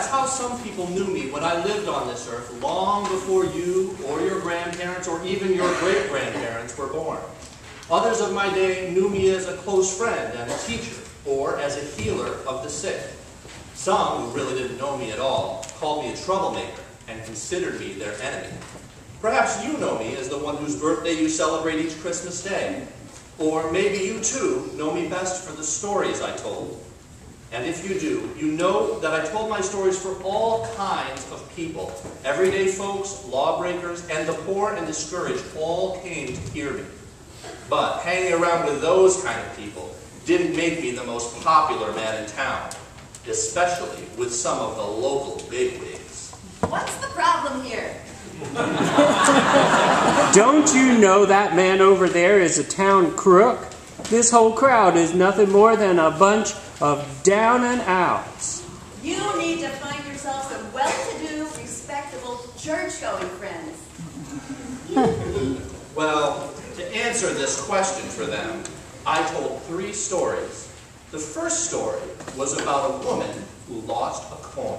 how some people knew me when I lived on this earth long before you or your grandparents or even your great-grandparents were born. Others of my day knew me as a close friend and a teacher, or as a healer of the sick. Some, who really didn't know me at all, called me a troublemaker and considered me their enemy. Perhaps you know me as the one whose birthday you celebrate each Christmas Day. Or maybe you too know me best for the stories I told. And if you do, you know that I told my stories for all kinds of people. Everyday folks, lawbreakers, and the poor and discouraged all came to hear me. But hanging around with those kind of people didn't make me the most popular man in town, especially with some of the local bigwigs. What's the problem here? Don't you know that man over there is a town crook? This whole crowd is nothing more than a bunch of down and outs. You need to find yourself some well-to-do, respectable, church-going friends. Well, to answer this question for them, I told 3 stories. The first story was about a woman who lost a coin.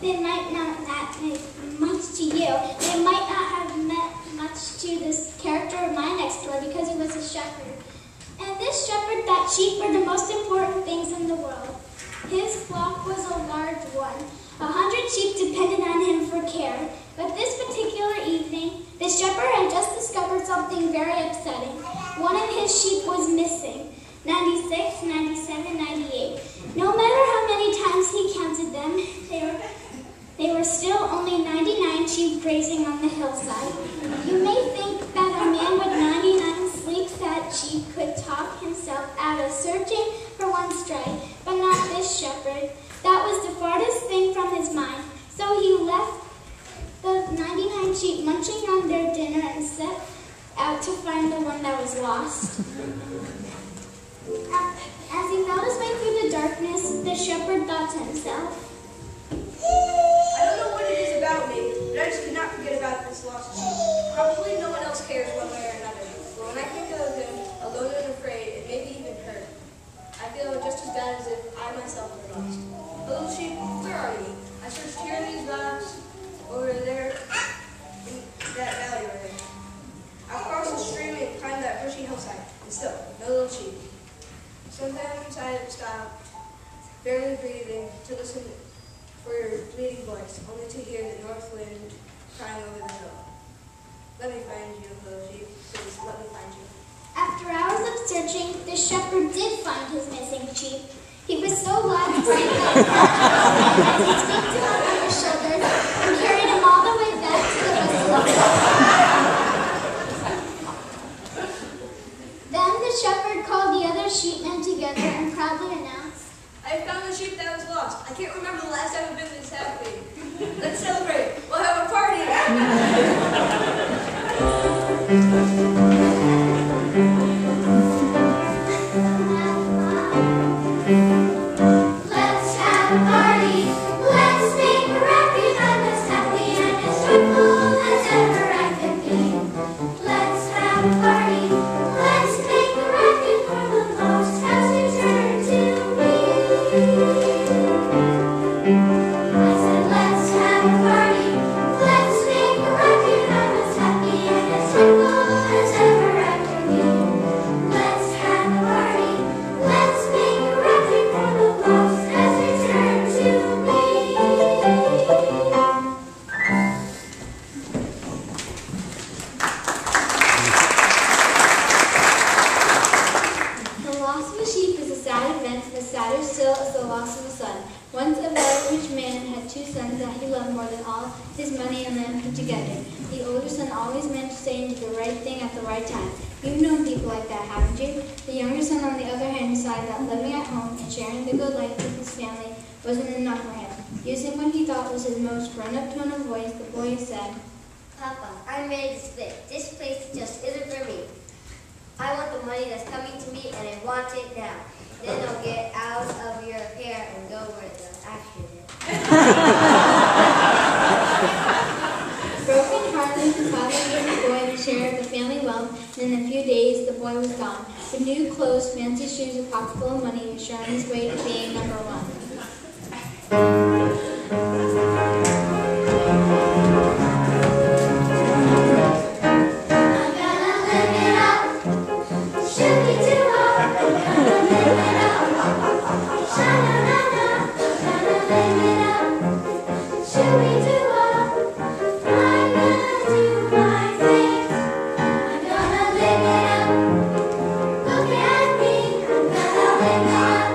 They might not meant much to you. They might not have meant much to this character of mine next door because he was a shepherd. And this shepherd thought sheep were the most important things in the world. His flock was a large one. 100 sheep depended on him for care. But this particular evening, the shepherd had just discovered something very upsetting. One of his sheep was missing. 96, 97, 98. No matter how many times he counted them, they were still only 99 sheep grazing on the hillside. You may think that a man with 99 sleek, fat sheep could talk himself out of searching for one stray, but not this shepherd. That was the farthest thing from his mind. So he left the 99 sheep munching on their dinner and set out to find the one that was lost. As he felt his way through the darkness, the shepherd thought to himself, I don't know what it is about me, but I just cannot forget about this lost sheep. Probably no one else cares one way or another. But when I think of him, alone and afraid, and maybe even hurt, I feel just as bad as if I myself were lost. Little sheep, where are you? I searched here in these rocks, over there, in that valley over there. I crossed the stream and climbed that bushy hillside, and still, no little sheep. Sometimes I have stopped, barely breathing, to listen for your bleeding voice, only to hear the north wind crying over the hill. Let me find you, little sheep. Please, let me find you. after hours of searching, the shepherd did find his missing sheep. He was so glad to see them that he sneaked him up on his shoulders and carried him all the way back to the Weston. Then the shepherd called the other sheepmen together and proudly announced, I found the sheep that was lost. I can't remember the last time I've been this happy. Let's celebrate. We'll have a party. let's have a party. Let's make a record. I'm as happy and as joyful as ever I could be. Let's have a party. Let's make a record for the lost has returned to me. I said, let's have a party. Let's make a record. I'm as happy and as joyful as ever I could be. Let's have a party. Let's make a record for the lost has returned to me. The loss of a sheep is a sad event, but sadder still is the loss of a son. Once a very rich man had two sons that he loved more than all his money and land put together. The older son always managed to say and do the right thing at the right time. You've known people like that, haven't you? The younger son, on the other hand, decided that living at home and sharing the good life with his family wasn't enough for him. Using what he thought was his most grown-up tone of voice, the boy said, Papa, I'm ready to split. This place just isn't for me. I want the money that's coming to me, and I want it now. Then I'll get out of your hair and go where the action is. Broken-hearted, the father gave the boy the share of the family wealth, and in a few days the boy was gone. With new clothes, fancy shoes, a pocket full of money, he was sure on his way to being number one. I'm gonna live it up, shooby-doo-wop. I'm gonna live it up, sha-na-na-na. Gonna live it up, shooby-doo-wop. I'm gonna do my thing. I'm gonna live it up. Look at me, I'm gonna live it up.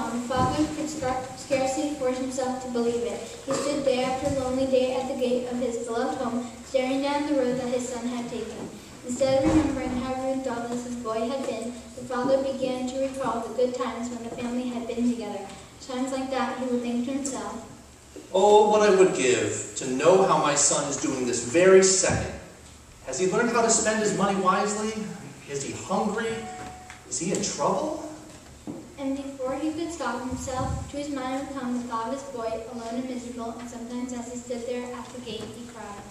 home, the father could scarcely force himself to believe it. He stood day after lonely day at the gate of his beloved home, staring down the road that his son had taken. Instead of remembering how rude and thoughtless his boy had been, the father began to recall the good times when the family had been together. Times like that, he would think to himself, "Oh, what I would give to know how my son is doing this very second. Has he learned how to spend his money wisely? Is he hungry? Is he in trouble?" And before he could stop himself, to his mind would come the thought of his boy, alone and miserable, and sometimes as he stood there at the gate, he cried.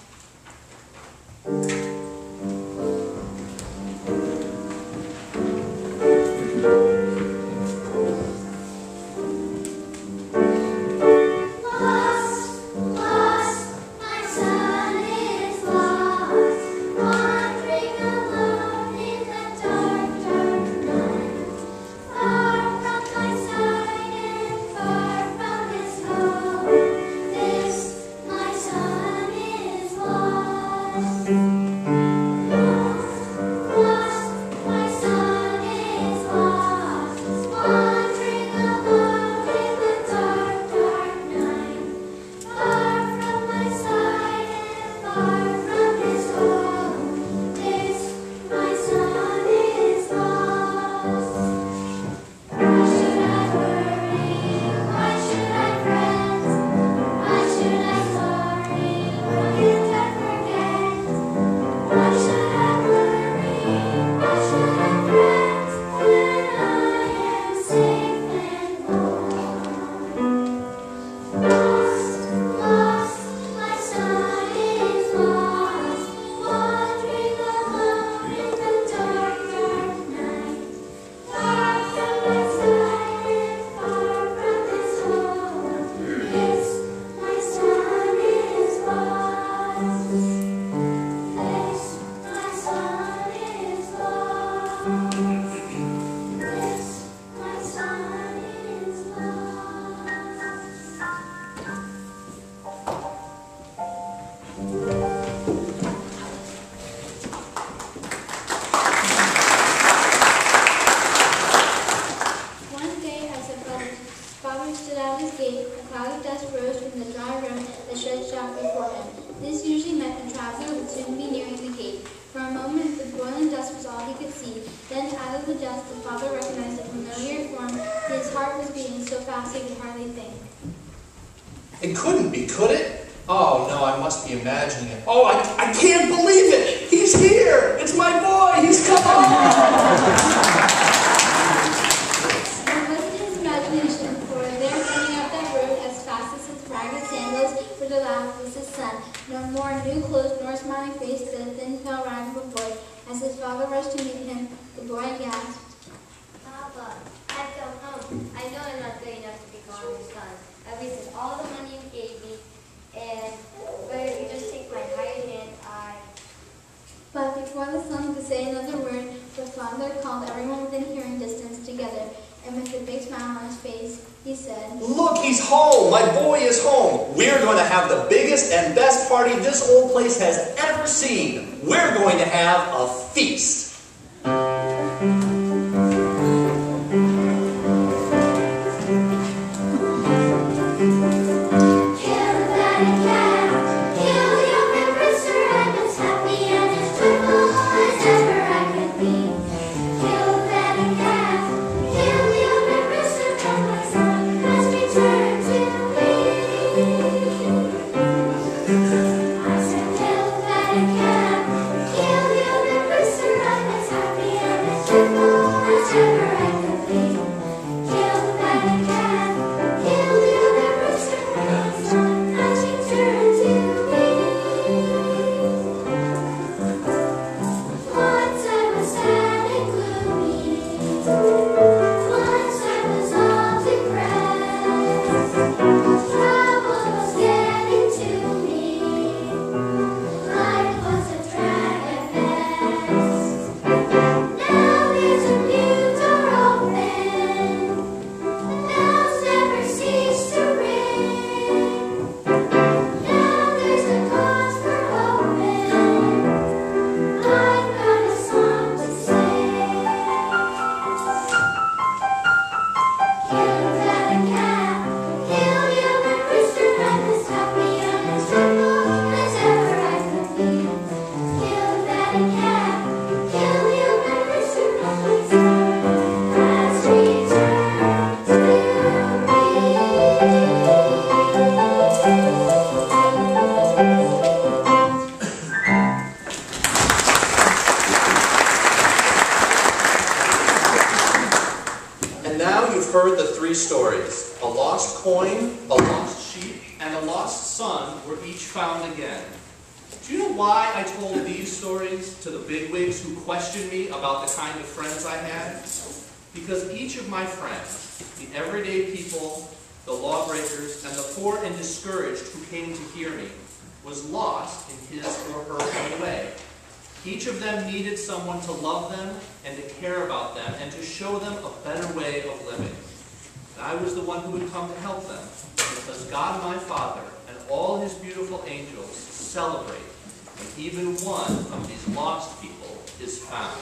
It couldn't be, could it? Oh, no, I must be imagining it. Oh, I can't believe it! He's here! It's my boy! He's come on! It wasn't his imagination, for there coming up that road as fast as his ragged sandals would allow was his son. No more new clothes nor smiling face, but a thin, pale rag of a boy. As his father rushed to meet him, the boy gasped, Papa, I've come home. I know I'm not good enough to be called your son. I've wasted all the money you gave me, and but if you just take my hired hand, But before the son could say another word, the father called everyone within hearing distance together, and with a big smile on his face, he said, "Look, he's home! My boy is home! We're going to have the biggest and best party this old place has ever seen! We're going to have a feast!" I said, kill that calf, kill the other rooster, heard the three stories. A lost coin, a lost sheep, and a lost son were each found again. Do you know why I told these stories to the bigwigs who questioned me about the kind of friends I had? Because each of my friends, the everyday people, the lawbreakers, and the poor and discouraged who came to hear me, was lost in his or her own way. Each of them needed someone to love them and to care about them and to show them a better way of living. And I was the one who would come to help them, because God my Father and all his beautiful angels celebrate when even one of these lost people is found.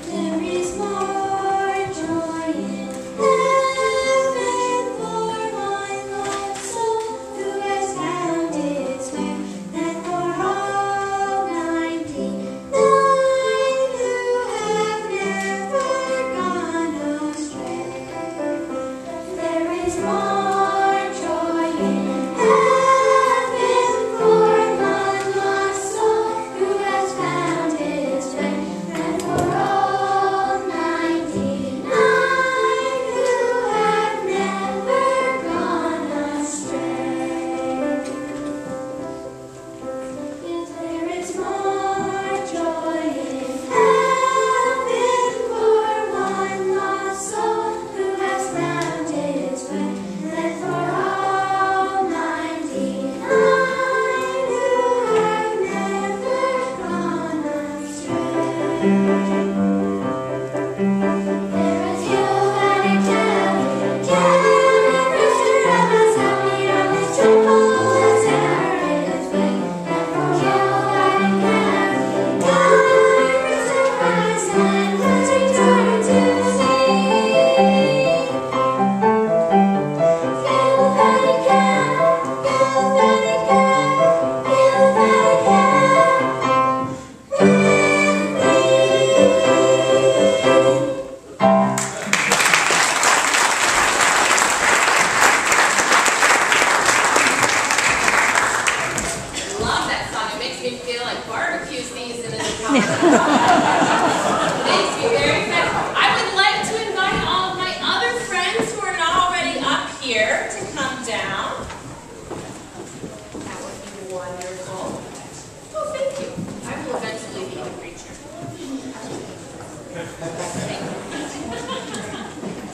There is more joy in heaven for one lost soul who has found its way than for all 99 who have never gone astray. There is more joy in heaven for one lost soul who has found its way than for all 99 who have never gone astray. Yes, there is more joy in heaven for one lost soul who has found its way than for all 99 who have never gone astray. There is you and Carey, Rooster of us, happy on this trip, as ever in its way. And for you and Carey, Rooster of us, and let's return to sea. Feel that it can, feel that it can, feel that it can. Love that song. It makes me feel like barbecue season is coming. Makes me very excited. I would like to invite all of my other friends who are not already up here to come down. That would be wonderful. Oh, thank you. I will eventually be the preacher.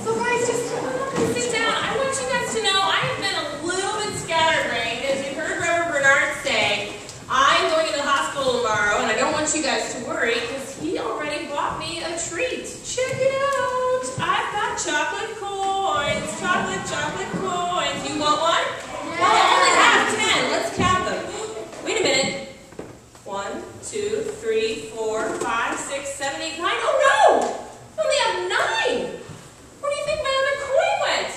So guys, just come on up and sit down. I want you guys to know I have been a little bit scatterbrained. As you heard Reverend Bernard say, I'm going to the hospital tomorrow, and I don't want you guys to worry because he already bought me a treat. Check it out. I've got chocolate coins. Chocolate coins. You want one? Well, I only have 10. Let's count them. Wait a minute. 1, 2, 3, 4, 5, 6, 7, 8, 9. Oh no! I only have 9. Where do you think my other coin went?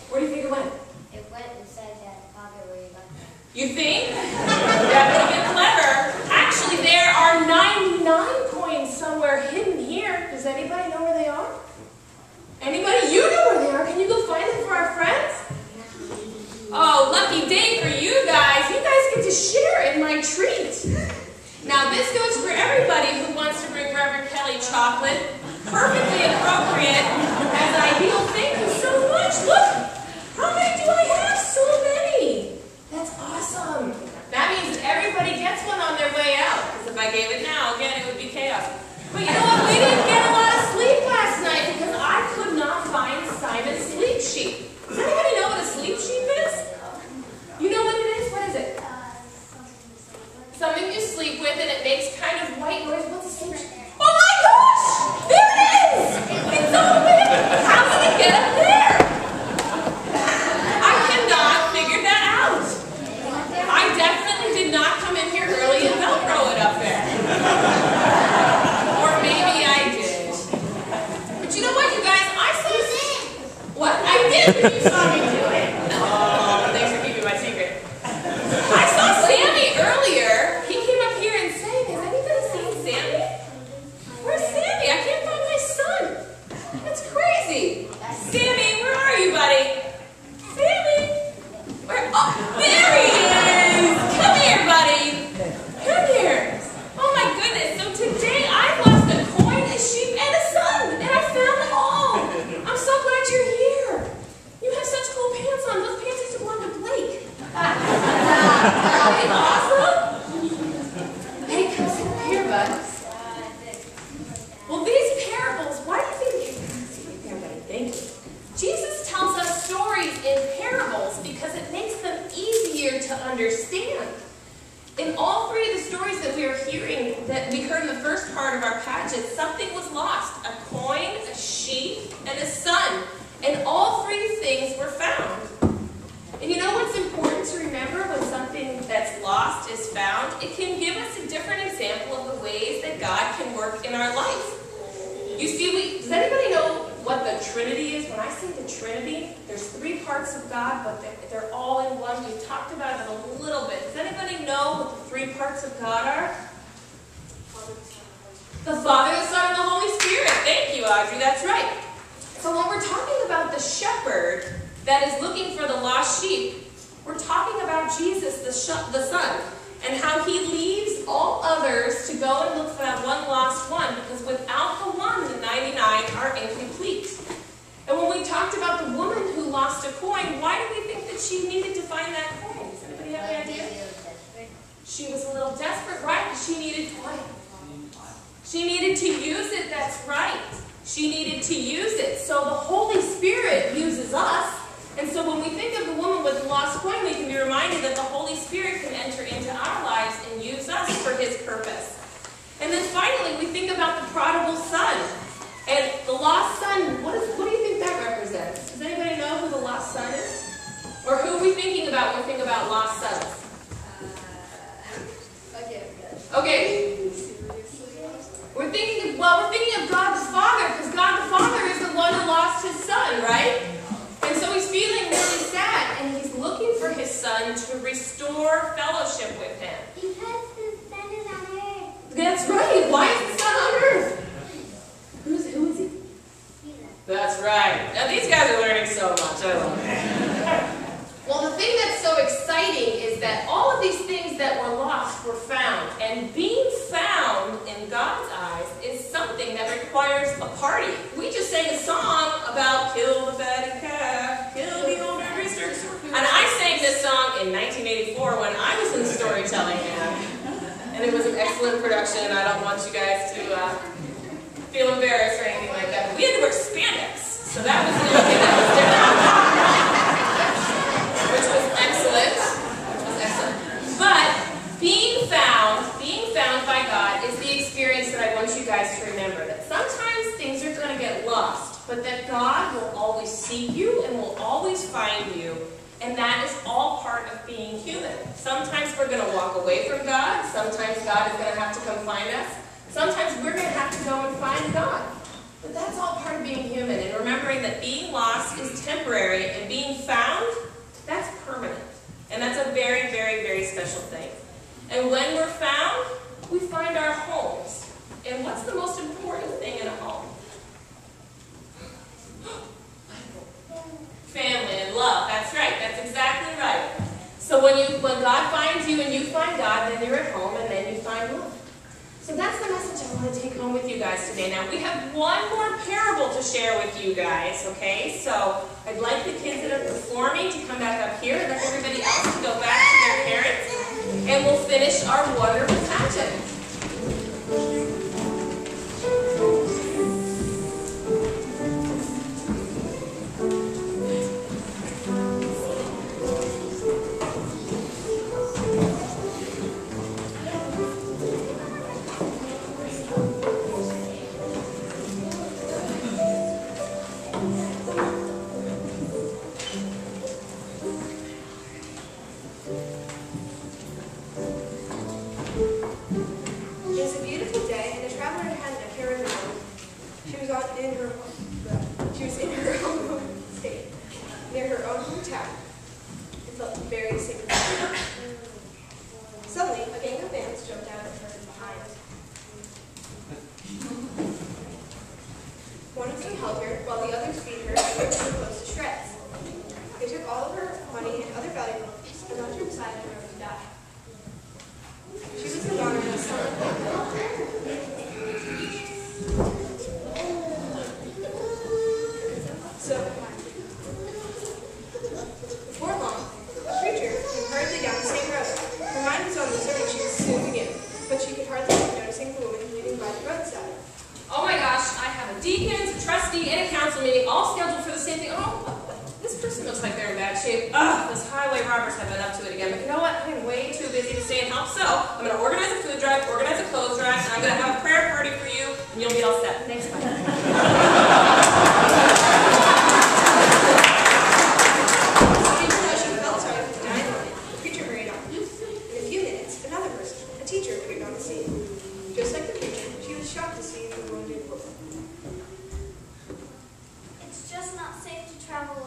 Where do you think it went? It went inside that pocket where you got that. You think? That would have been clever. Actually, there are 99 coins somewhere hidden here. Does anybody know where they are? Anybody? You know where they are. Can you go find them for our friends? Oh, lucky day for you guys. You guys get to share in my treat. Now, this goes for everybody who wants to bring Reverend Kelly chocolate. Perfectly appropriate as ideal. Thank you so much. Look, how many do I have? So many. That's awesome. That means everybody gets one on their way out. Because if I gave it now, again, it would be chaos. But you know what? We didn't get a lot of sleep last night because I could not find Simon's sleep sheet. Does anybody know what a sleep sheet is? You know what it is? What is it? Something you sleep with and it makes kind of white noise. What's a sleep sheet? Oh my gosh! There it is! It's open! How did it get up there? I cannot figure that out. I definitely did not come in here early and Velcro it up there. Or maybe I did. But you know what, you guys? I saw... What? I did! You saw me do it. Oh, thanks for keeping my secret. I saw Sammy earlier. He came up here and sang. Has anybody seen Sammy? Where's Sammy? I can't find my son. That's crazy. Sammy, where are you, buddy? Sammy? Where? Oh, there he is! Come here, buddy. Come here. Oh my goodness. So today I lost a coin bud. Well, these parables, why do you think, thank you. Jesus tells us stories in parables because it makes them easier to understand. In all three of the stories that we are hearing, that we heard in the first part of our pageant, something was lost: a coin, a sheep, and a son. And all three things were found. And you know what's important to remember when something that's lost is found? It can give us a different example of the ways that God can work in our life. You see, does anybody know what the Trinity is? When I say the Trinity, there's three parts of God, but they're all in one. We've talked about it a little bit. Does anybody know what the three parts of God are? The Father, the Son, and the Holy Spirit. Thank you, Audrey. That's right. So when we're talking about the shepherd that is looking for the lost sheep, we're talking about Jesus, the Son, and how he leaves all others to go and look for that one lost one, because without the one, the 99 are incomplete. And when we talked about the woman who lost a coin, why do we think that she needed to find that coin? Does anybody have any idea? She was a little desperate, right? She needed coin. She needed to use it, that's right. She needed to use it. So the Holy Spirit uses us. And so when we think of the woman with the lost coin, we can be reminded that the Holy Spirit can enter into our lives and use us for his purpose. And then finally, we think about the prodigal son. And the lost son, what do you think that represents? Does anybody know who the lost son is? Or who are we thinking about when we think about lost sons? Okay. We're thinking of God the Father, because God the Father is the one who lost his son, right? And so he's feeling really sad, and he's looking for his son to restore fellowship with him. Because the sun is on earth. That's right. Why is the sun on earth? Who is he? That's right. Now these guys are learning so much. I love it. Well, the thing that's so exciting is that all of these things that were lost were found. And being found in God's eyes is something that requires a party. We just sang a song about kill the fatted calf, kill the older rooster. And I sang this song in 1984 when I was in Story-Telling Man. And it was an excellent production, and I don't want you guys to feel embarrassed or anything like that. But we had to wear spandex. So that was the only thing that was different. Which was excellent. But being found by God is the experience that I want you guys to remember. That sometimes things are going to get lost, but that God will always seek you and will always find you. And that is all part of being human. Sometimes we're going to walk away from God. Sometimes God is going to have to come find us. Sometimes we're going to have to go and find God. But that's all part of being human. And remembering that being lost is temporary and being found, that's permanent. And that's a very, very, very special thing. And when we're found, we find our homes. And what's the most important thing in a home? Family and love. That's right. That's exactly right. So when God finds you and you find God, then you're at home and then you find love. So that's the message I want to take home with you guys today. Now, we have one more parable to share with you guys, okay? So I'd like the kids that are performing to come back up here and let everybody else to go back to their parents. And we'll finish our wonderful pageant. She was the daughter deacons, a trustee, and a council meeting, all scheduled for the same thing. Oh, this person looks like they're in bad shape. Ugh, those highway robbers have been up to it again. But you know what? I am way too busy to stay and help. So I'm going to organize a food drive, organize a clothes drive, and I'm going to have a prayer party for you, and you'll be all set. Thanks, bye. I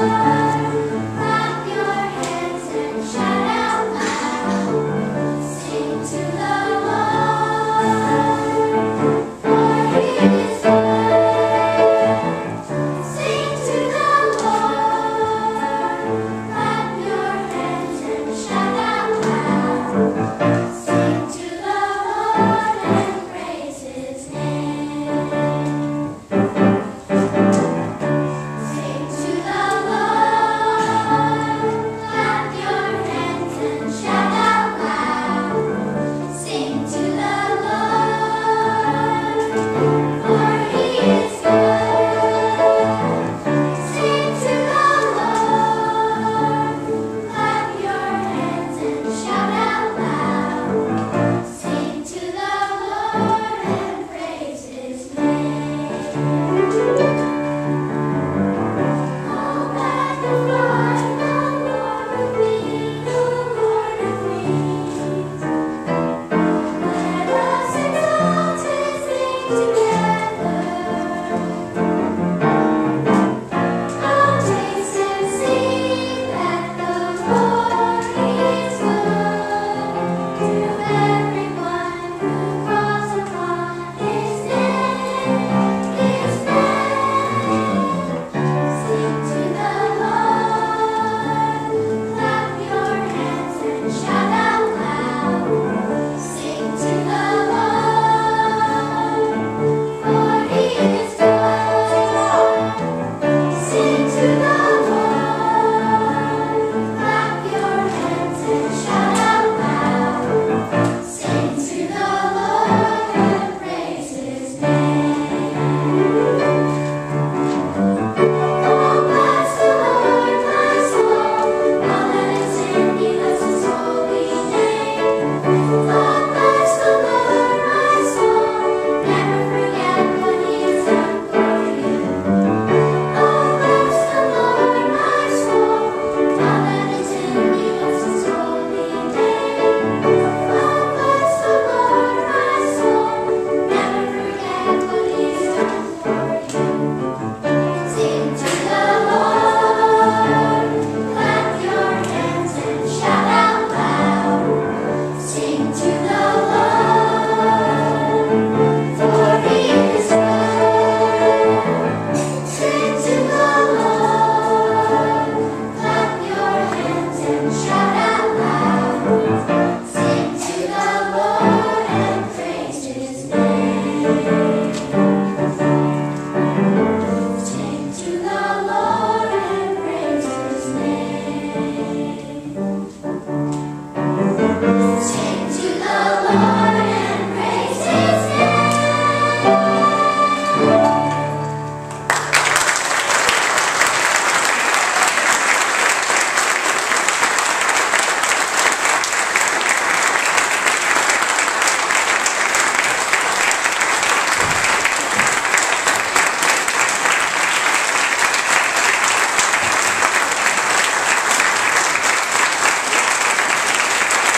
Thank you.